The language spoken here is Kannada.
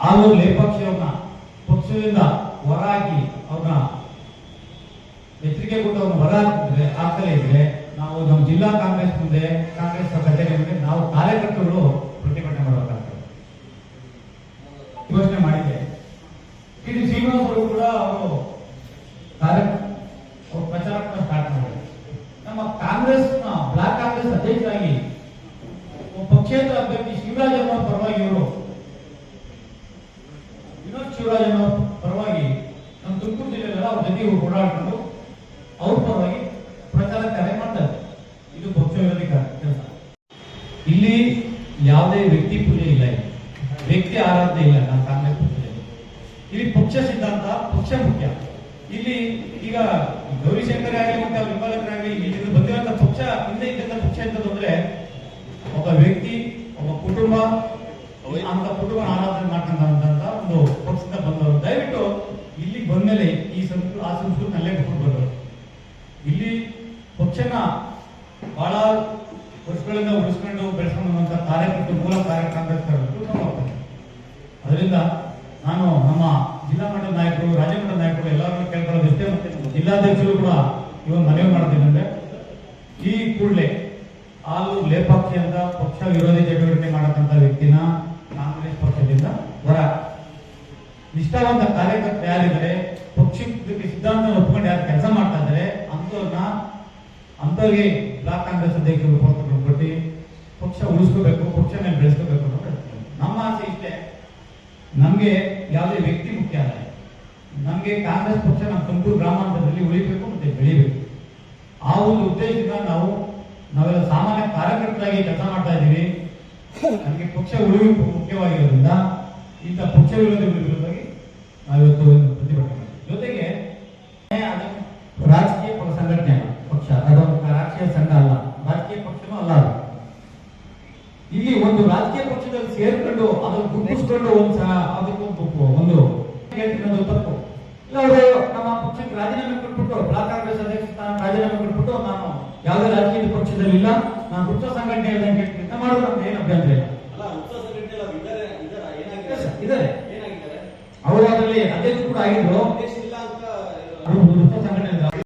ಆಲೂರು ಲೇಪಾಕ್ಷಿ ಅವ್ರನ್ನ ಪಕ್ಷದಿಂದ ಹೊರಹಾಕಿ ಅವ್ರನ್ನ ಎಚ್ಚರಿಕೆ ಕೊಟ್ಟು ಅವ್ರನ್ನ ಹೊರ ಹಾಕ್ತಲೇ ಇದ್ರೆ ನಾವು ನಮ್ಮ ಜಿಲ್ಲಾ ಕಾಂಗ್ರೆಸ್ ಮುಂದೆ ಕಾಂಗ್ರೆಸ್ ಕಚೇರಿ ಮುಂದೆ ನಾವು ಕಾರ್ಯಕರ್ತರು ಪ್ರತಿಭಟನೆ ಮಾಡಬೇಕಾಗ್ತದೆ. ಘೋಷಣೆ ಮಾಡಿದೆ. ಟಿ ಶ್ರೀನಿವಾಸ್ ಅವರು ಕೂಡ ಅವರು ಪ್ರಚಾರ ಸ್ಟಾರ್ಟ್ ಮಾಡಿದ್ದಾರೆ. ನಮ್ಮ ಕಾಂಗ್ರೆಸ್ನ ಬ್ಲಾಕ್ ಕಾಂಗ್ರೆಸ್ ಅಧ್ಯಕ್ಷರಾಗಿ ಪಕ್ಷೇತರ ಅಭ್ಯರ್ಥಿ ಶಿವರಾಜನ್ ಅವರ ಪರವಾಗಿ ಇವರು ವಿನೋದ್ ಶಿವರಾಜನ್ ಅವರ ಪರವಾಗಿ ನಮ್ಮ ತುಮಕೂರು ಜಿಲ್ಲೆಯಲ್ಲ ಅವ್ರ ಜೊತೆಗೆ ಓಡಾಡ್ಕೊಂಡು ಅವ್ರ ಪರವಾಗಿ ಪ್ರಚಾರ ಕಾರ್ಯ ಮಾಡ್ತಾರೆ. ಇದು ಪಕ್ಷ ವಿರೋಧಿ ಕೆಲಸ. ಇಲ್ಲಿ ಯಾವುದೇ ವ್ಯಕ್ತಿ ಪೂಜೆ ಇಲ್ಲ, ವ್ಯಕ್ತಿ ಆರಾಧನೆ ಇಲ್ಲ. ನಮ್ಮ ಕಾಂಗ್ರೆಸ್ ಪಕ್ಷದಲ್ಲಿ ಇಲ್ಲಿ ಪಕ್ಷ ಸಿದ್ಧಾಂತ, ಪಕ್ಷ ಮುಖ್ಯ. ಇಲ್ಲಿ ಈಗ ಗೌರಿಶಂಕರ್ ಆಗಲಿ ಮತ್ತೆ ಅವ್ರ ವಿಮಲಕರಾಗಲಿ ಇಲ್ಲಿ ಬಂದಿರುವಂತ ಪಕ್ಷ ಹಿಂದೆ ಇದ್ದಂತ ಪಕ್ಷ ಅಂತಂದ್ರೆ ಒಬ್ಬ ವ್ಯಕ್ತಿ, ಒಬ್ಬ ಕುಟುಂಬ, ಅಂತ ಕುಟುಂಬ ಆರಾಧನೆ ಮಾಡ್ಕೊಂಡಂತ ಒಂದು ಪಕ್ಷದಿಂದ ಬಂದವರು. ದಯವಿಟ್ಟು ಇಲ್ಲಿ ಬಂದ್ಮೇಲೆ ಈ ಸಂಸ್ಕೃತಿ ಆ ಸಂಸ್ಕೃತಿ ಅಲ್ಲೇ ಬಿಟ್ಕೊಂಡು ಬಂದವರು. ಇಲ್ಲಿ ಪಕ್ಷನ ಬಹಳ ವರ್ಷಗಳಿಂದ ಉಳಿಸ್ಕೊಂಡು ಬೆಳೆಸ್ಕೊಂಡಂತ ಕಾರ್ಯಕರ್ತರು, ಮೂಲ ಕಾರ್ಯಕರ್ತರು. ಅದರಿಂದ ನಾನು ನಮ್ಮ ಜಿಲ್ಲಾ ಮಟ್ಟದ ನಾಯಕರು, ರಾಜ್ಯ ಮಟ್ಟದ ನಾಯಕರು ಎಲ್ಲರೂ ಕೇಳ್ಕೊಳ್ಳೋದಿಷ್ಟೇ. ಮತ್ತೆ ಜಿಲ್ಲಾಧ್ಯಕ್ಷರು ಕೂಡ ಇವತ್ತು ಮನವಿ ಮಾಡ್ತೀನಿ ಅಂದ್ರೆ ಈ ಕೂಡಲೇ ಆಲೂರು ಲೇಪಾಕ್ಷಿ ಅಂತ ಪಕ್ಷ ವಿರೋಧಿ ಚಟುವಟಿಕೆ ಮಾಡತಕ್ಕಂಥ ವ್ಯಕ್ತಿನ ಕಾಂಗ್ರೆಸ್ ಪಕ್ಷದಿಂದ ಹೊರ ನಿಷ್ಠಾವಂತ ಕಾರ್ಯಕರ್ತರು ಯಾರಿದ್ದಾರೆ, ಪಕ್ಷಕ್ಕೆ ಸಿದ್ಧಾಂತ ಒಪ್ಕೊಂಡು ಯಾರು ಕೆಲಸ ಮಾಡ್ತಾ ಇದ್ದಾರೆ ಅಂತವ್ರಿಗೆ ಬ್ಲಾಕ್ ಕಾಂಗ್ರೆಸ್ ಅಧ್ಯಕ್ಷರು ಕೊಟ್ಟು ಪಕ್ಷ ಉಳಿಸ್ಕೋಬೇಕು, ಪಕ್ಷ ಮೇಲೆ ಬೆಳೆಸ್ಕೋಬೇಕು ಅನ್ನೋದು ನಮ್ಮ ಆಸೆ ಇಷ್ಟೇ. ನಮ್ಗೆ ಯಾವುದೇ ವ್ಯಕ್ತಿ ಮುಖ್ಯ ಅಲ್ಲ. ನಮ್ಗೆ ಕಾಂಗ್ರೆಸ್ ಪಕ್ಷ ನಮ್ಮ ತುಮಕೂರು ಗ್ರಾಮಾಂತರದಲ್ಲಿ ಉಳಿಬೇಕು ಮತ್ತೆ ಬೆಳಿಬೇಕು. ಆ ಒಂದು ಉದ್ದೇಶದಿಂದ ನಾವೆಲ್ಲ ಸಾಮಾನ್ಯ ಕಾರ್ಯಕರ್ತರಾಗಿ ಕೆಲಸ ಮಾಡ್ತಾ ಇದ್ದೀವಿ. ನಮಗೆ ಪಕ್ಷ ಉಳಿಬೇಕು ಮುಖ್ಯವಾಗಿರೋದ್ರಿಂದ ಇಂಥ ಪಕ್ಷ ವಿರೋಧಿ ವಿರುದ್ಧವಾಗಿ ನಾವಿವತ್ತು ಪ್ರತಿಭಟನೆ. ಜೊತೆಗೆ ರಾಜಕೀಯ ಸಂಘಟನೆ ಪಕ್ಷ, ಅದೊಂದು ರಾಜಕೀಯ ಸಂಘ ಅಲ್ಲ, ರಾಜಕೀಯ ಪಕ್ಷನೂ ಅಲ್ಲ. ಇಲ್ಲಿ ಒಂದು ರಾಜಕೀಯ ಪಕ್ಷದಲ್ಲಿ ಸೇರ್ಕೊಂಡು ಅದನ್ನು ಗುರುತಿಸ್ಕೊಂಡು ಒಂದು ಹೇಳ್ತಿರೋದು ತಪ್ಪು. ಇಲ್ಲ ಅವರು ನಮ್ಮ ಪಕ್ಷಕ್ಕೆ ರಾಜೀನಾಮೆ ಕೊಟ್ಬಿಟ್ಟು ಬ್ಲಾಕ್ ಕಾಂಗ್ರೆಸ್ ಅಧ್ಯಕ್ಷ ಸ್ಥಾನ ರಾಜೀನಾಮೆ ಕೊಟ್ಬಿಟ್ಟು ನಾನು ಯಾವುದೇ ರಾಜಕೀಯ ಪಕ್ಷದಲ್ಲಿ ಇಲ್ಲ, ನಾನು ವೃತ್ತ ಸಂಘಟನೆ ಕೆಲಸ ಮಾಡೋದು ನಮ್ಗೆ ಏನು ಅಭ್ಯಂತರ ಇಲ್ಲ. ಇದ್ದಾರೆ ಅವರು ಅದರಲ್ಲಿ ಅಧ್ಯಕ್ಷರು ಕೂಡ ಆಗಿದ್ರು.